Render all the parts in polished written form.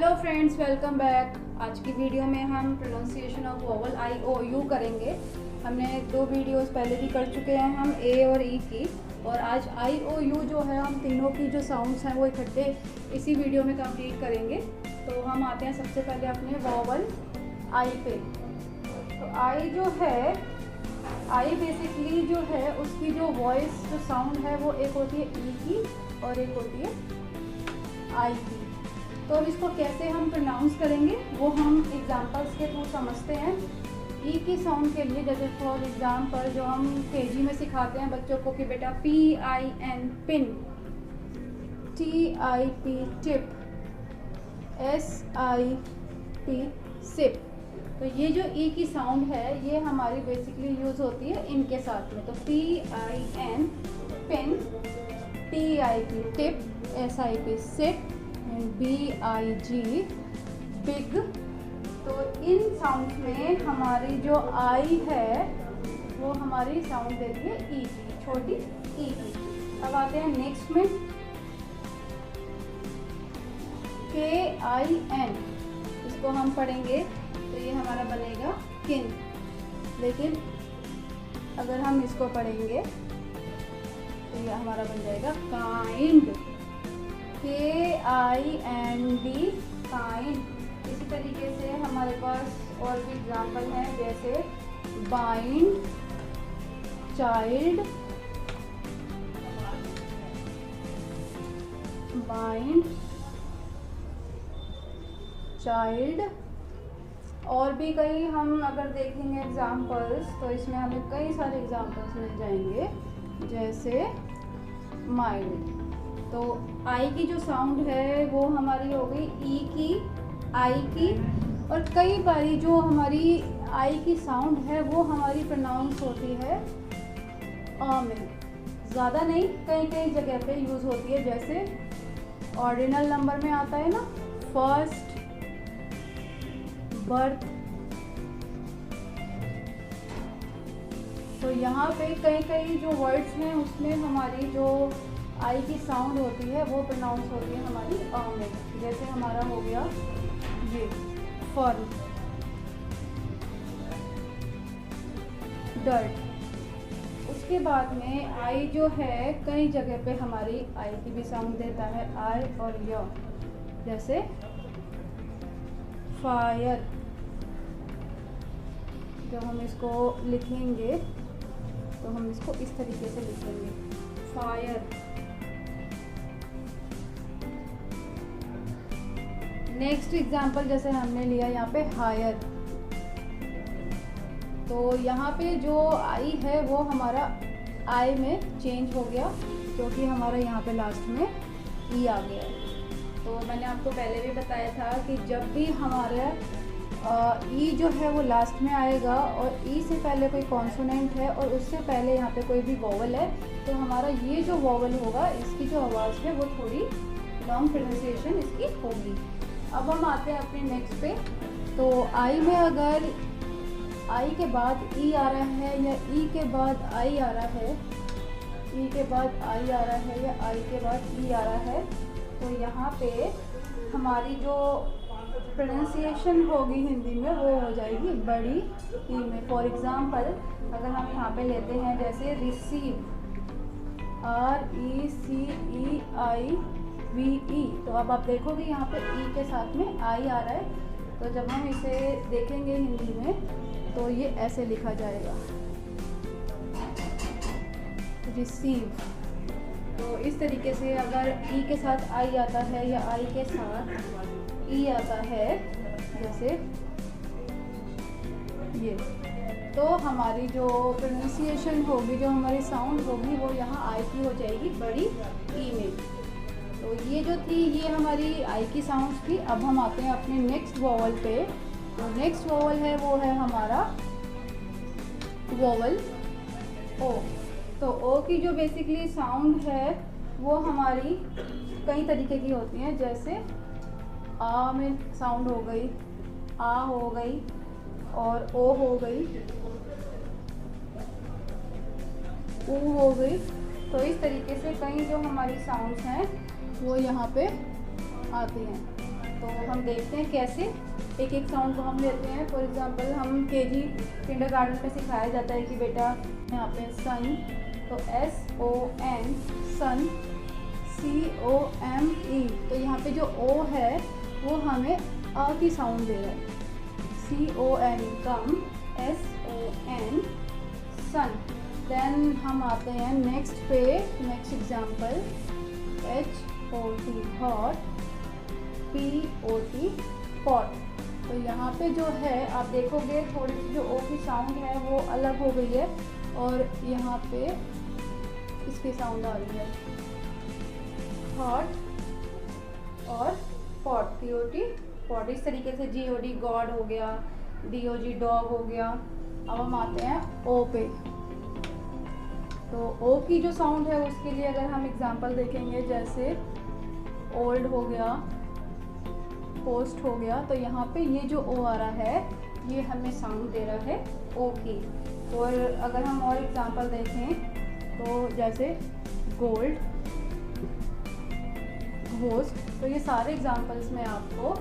Hello friends, welcome back. आज की video में हम pronunciation of vowel I O U करेंगे। हमने 2 वीडियोस पहले भी कर चुके हैं हम ए और ई की, और आज आई ओ यू जो है हम तीनों की जो साउंड्स हैं वो इकट्ठे इसी वीडियो में कंप्लीट करेंगे। तो हम आते हैं सबसे पहले अपने वोवल आई पे। तो आई जो है, आई बेसिकली जो है उसकी जो वॉइस जो साउंड है वो एक होती है ई की और एक होती है आई की। तो अब इसको कैसे हम प्रोनाउंस करेंगे वो हम एग्जांपल्स के थ्रू समझते हैं। ई की साउंड के लिए जैसे फॉर एग्जांपल जो हम केजी में सिखाते हैं बच्चों को कि बेटा PIN pin, TIP tip, SIP sip. तो ये जो ई की साउंड है ये हमारी बेसिकली यूज़ होती है इनके साथ में। तो PIN pin, TIP tip, SIP sip, BIG big. तो इन साउंड में हमारी जो आई है वो हमारी साउंड देती है ई की, छोटी ई की। अब आते हैं नेक्स्ट में KIN। इसको हम पढ़ेंगे तो ये हमारा बनेगा किन, लेकिन अगर हम इसको पढ़ेंगे तो ये हमारा बन जाएगा काइंड, KIND काइंड। इसी तरीके से हमारे पास और भी एग्जाम्पल हैं जैसे बाइंड, चाइल्ड, बाइंड, चाइल्ड। और भी कई हम अगर देखेंगे एग्जाम्पल्स तो इसमें हमें कई सारे एग्जाम्पल्स मिल जाएंगे जैसे माइल्ड। तो आई की जो साउंड है वो हमारी हो गई ई की, आई की। और कई बारी जो हमारी आई की साउंड है वो हमारी प्रोनाउंस होती है अ में, ज़्यादा नहीं, कई कई जगह पे यूज़ होती है। जैसे ऑर्डिनल नंबर में आता है ना, फर्स्ट, बर्थ। तो यहाँ पे कई कई जो वर्ड्स हैं उसमें हमारी जो आई की साउंड होती है वो प्रोनाउंस होती है हमारी अ में। जैसे हमारा हो गया ये फर्न, डर्ट। उसके बाद में आई जो है कई जगह पे हमारी आई की भी साउंड देता है आई और य। जैसे फायर, जब हम इसको लिखेंगे तो हम इसको इस तरीके से लिखेंगे फायर। नेक्स्ट एग्जाम्पल जैसे हमने लिया यहाँ पे हायर। तो यहाँ पे जो आई है वो हमारा आई में चेंज हो गया क्योंकि हमारा यहाँ पे लास्ट में ई आ गया है। तो मैंने आपको पहले भी बताया था कि जब भी हमारा ई जो है वो लास्ट में आएगा और ई से पहले कोई कॉन्सोनेंट है और उससे पहले यहाँ पे कोई भी वोवल है तो हमारा ये जो वोवल होगा इसकी जो आवाज़ है वो थोड़ी लॉन्ग प्रोनाउंसिएशन इसकी होगी। अब हम आते हैं अपने नेक्स्ट पे। तो आई में अगर आई के बाद ई आ रहा है या ई के बाद आई आ रहा है, ई के बाद आई आ रहा है या आई के बाद ई आ रहा है, तो यहाँ पे हमारी जो प्रोनाउंसिएशन होगी हिंदी में वो हो जाएगी बड़ी ई में। फॉर एग्ज़ाम्पल अगर हम यहाँ पे लेते हैं जैसे रिसीव, RECEIVE। तो अब आप देखोगे यहाँ पे ई के साथ में आई आ रहा है, तो जब हम इसे देखेंगे हिंदी में तो ये ऐसे लिखा जाएगा रिसीव। तो इस तरीके से अगर ई के साथ आई आता है या आई के साथ ई आता है जैसे ये, तो हमारी जो प्रोनाउंसिएशन होगी, जो हमारी साउंड होगी वो यहाँ आई की हो जाएगी बड़ी ई में। तो ये जो थी ये हमारी आई की साउंड थी। अब हम आते हैं अपने नेक्स्ट वोवल पे। तो नेक्स्ट वोवल है वो है हमारा वोवल ओ। तो ओ की जो बेसिकली साउंड है वो हमारी कई तरीके की होती हैं। जैसे आ में साउंड हो गई, आ हो गई और ओ हो गई, ऊ हो गई। तो इस तरीके से कई जो हमारी साउंड्स हैं वो यहाँ पे आती हैं। तो हम देखते हैं कैसे एक एक साउंड को हम लेते हैं। फॉर एग्जांपल हम केजी किंडरगार्टन में सिखाया जाता है कि बेटा यहाँ पे सन, तो SON सन, COME, तो यहाँ पे जो O है वो हमें अ की साउंड दे रहा है। CON कम, SON सन। देन हम आते हैं नेक्स्ट पे, next example HOT hot, POT pot. तो यहाँ पे जो है आप देखोगे थोड़ी सी जो ओ की साउंड है वो अलग हो गई है और यहाँ पे इसकी साउंड आ रही है हॉट और पॉट, POT पॉट। इस तरीके से GOD गॉड हो गया, DOG डॉग हो गया। अब हम आते हैं ओ पे। तो ओ की जो साउंड है उसके लिए अगर हम एग्जांपल देखेंगे जैसे ओल्ड हो गया, पोस्ट हो गया, तो यहाँ पे ये जो ओ आ रहा है ये हमें साउंड दे रहा है ओ की। और अगर हम और एग्जांपल देखें तो जैसे गोल्ड, घोस्ट, तो ये सारे एग्जांपल्स में आपको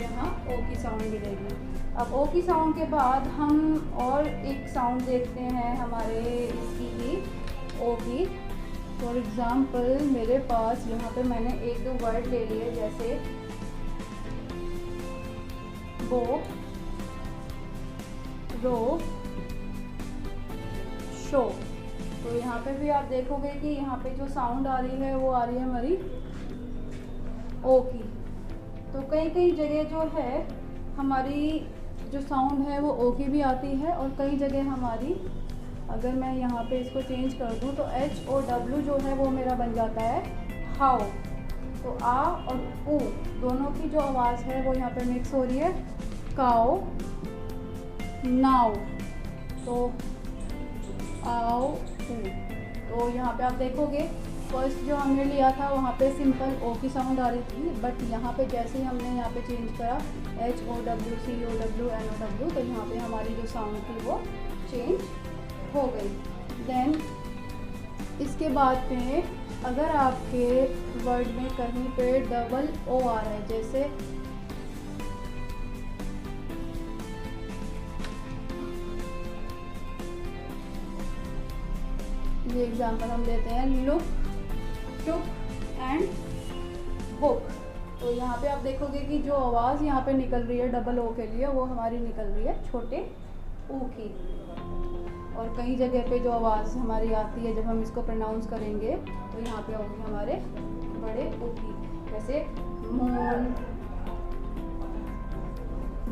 यहाँ ओ की साउंड मिलेगी। अब ओ की साउंड के बाद हम और एक साउंड देखते हैं हमारे इसकी ही ओ की। फॉर एग्जांपल मेरे पास यहाँ पे मैंने एक दो वर्ड ले लिए जैसे बो, रो, शो। तो यहाँ पे भी आप देखोगे कि यहाँ पे जो साउंड आ रही है वो आ रही है हमारी ओ की। तो कई कई जगह जो है हमारी जो साउंड है वो ओ की भी आती है और कई जगह हमारी, अगर मैं यहाँ पे इसको चेंज कर दूँ तो HOW जो है वो मेरा बन जाता है हाउ। तो आ और ऊ दोनों की जो आवाज़ है वो यहाँ पे मिक्स हो रही है, काओ, नाउ, तो आओ ऊ। तो यहाँ पे आप देखोगे फर्स्ट जो हमने लिया था वहाँ पे सिंपल ओ की साउंड आ रही थी, बट यहाँ पे जैसे ही हमने यहाँ पे चेंज करा HOW, COW, NOW, तो यहाँ पे हमारी जो साउंड थी वो चेंज हो गई। देन इसके बाद पे अगर आपके वर्ड में कहीं पे डबल ओ आ रहा है, जैसे ये एग्जांपल हम लेते हैं लुक, टुक एंड बुक। तो यहाँ पे आप देखोगे कि जो आवाज़ यहाँ पे निकल रही है डबल ओ के लिए वो हमारी निकल रही है छोटे ऊ की। और कई जगह पे जो आवाज़ हमारी आती है जब हम इसको प्रोनाउंस करेंगे तो यहाँ पे होगी हमारे बड़े ऊ की, जैसे मून,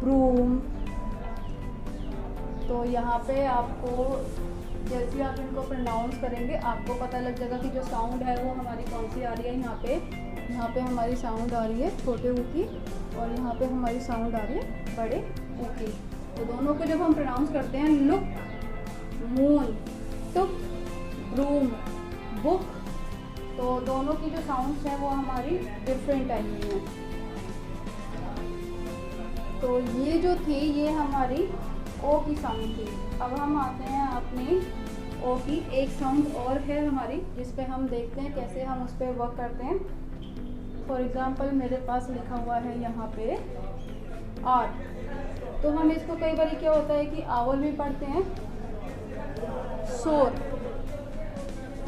ब्रूम। तो यहाँ पे आपको जैसे आप इनको प्रोनाउंस करेंगे आपको पता लग जाएगा कि जो साउंड है वो हमारी कौन सी आ रही है। यहाँ पे हमारी साउंड आ रही है छोटे ऊ की और यहाँ पे हमारी साउंड आ रही है बड़े ऊ की। तो दोनों को जब हम प्रोनाउंस करते हैं लुक, मून, टुक, ब्रूम, बुक, तो दोनों की जो साउंड्स हैं वो हमारी डिफरेंट टाइप की हैं। तो ये जो थी ये हमारी ओ की साउंड थी। अब हम आते हैं अपनी ओ की एक साउंड और है हमारी जिस पे हम देखते हैं कैसे हम उस पर वर्क करते हैं। फॉर एग्जांपल मेरे पास लिखा हुआ है यहाँ पे आर, तो हम इसको कई बार क्या होता है कि आवर भी पढ़ते हैं सोर,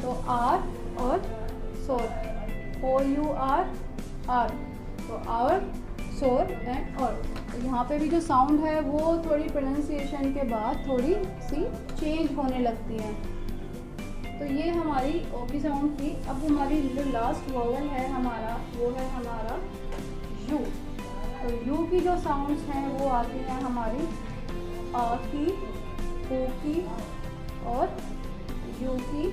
तो आर और सोर, OUR आर, तो आवर, सोर एंड और। तो यहाँ पे भी जो साउंड है वो थोड़ी प्रोनाउंसिएशन के बाद थोड़ी सी चेंज होने लगती है। तो ये हमारी ओ की साउंड थी। अब हमारी जो लास्ट वोवल है हमारा वो है हमारा यू। तो यू की जो साउंड्स हैं वो आती हैं हमारी आ की, ओ की और यू की,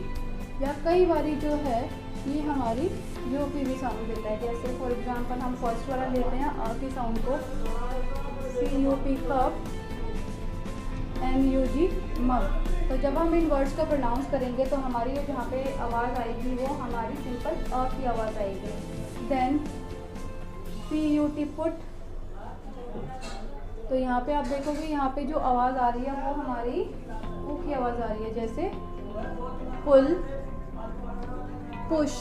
या कई बारी जो है ये हमारी यू की भी साउंड देता है। जैसे फॉर एग्जांपल हम फर्स्ट वाला लेते हैं आ की साउंड को, CUP कप, MUG मग। तो जब हम इन वर्ड्स को प्रोनाउंस करेंगे तो हमारी जहाँ पे आवाज़ आएगी वो हमारी सिंपल अ की आवाज़ आएगी। देन PUT पुट, तो यहाँ पे आप देखोगे यहाँ पे जो आवाज़ आ रही है वो हमारी ऊ की आवाज़ आ रही है, जैसे पुल, पुश।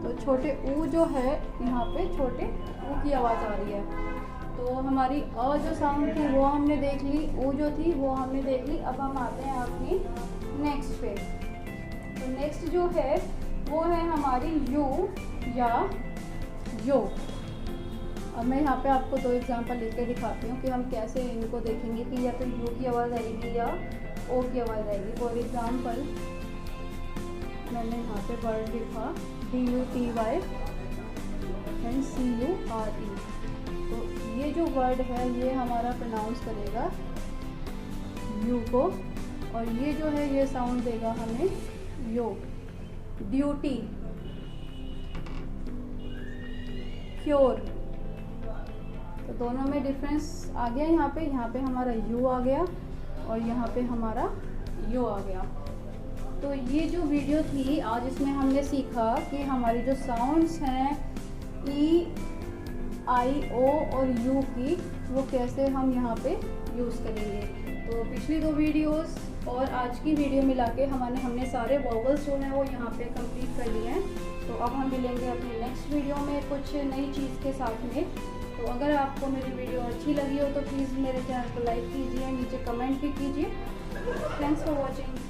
तो तो छोटे ऊ जो है यहाँ पे छोटे ऊ की आवाज़ आ रही है। तो हमारी अ जो साउंड थी वो हमने देख ली, ऊ जो थी वो हमने देख ली। अब हम आते हैं अपनी नेक्स्ट पे। तो नेक्स्ट जो है वो है हमारी यू या यो। अब मैं यहाँ पे आपको 2 एग्जांपल लेके दिखाती हूँ कि हम कैसे इनको देखेंगे कि या तो यू की आवाज़ आएगी या ओ की आवाज़ आएगी। फॉर एग्जांपल मैंने यहाँ पे वर्ड लिखा DUTY एंड CURE। तो ये जो वर्ड है ये हमारा प्रोनाउंस करेगा यू को, और ये जो है ये साउंड देगा हमें यो। ड्यूटी, क्योर, तो दोनों में डिफरेंस आ गया। यहाँ पे हमारा यू आ गया और यहाँ पे हमारा यो आ गया। तो ये जो वीडियो थी आज इसमें हमने सीखा कि हमारी जो साउंड्स हैं ई, आई, ओ और यू की वो कैसे हम यहाँ पे यूज़ करेंगे। तो पिछली 2 वीडियोस और आज की वीडियो मिला के हमने सारे वोवल्स जो हैं वो यहाँ पे कंप्लीट कर लिए हैं। तो अब हम मिलेंगे अपनी नेक्स्ट वीडियो में कुछ नई चीज़ के साथ में। तो अगर आपको मेरी वीडियो अच्छी लगी हो तो प्लीज़ मेरे चैनल को लाइक कीजिए, नीचे कमेंट भी कीजिए। Thanks for watching.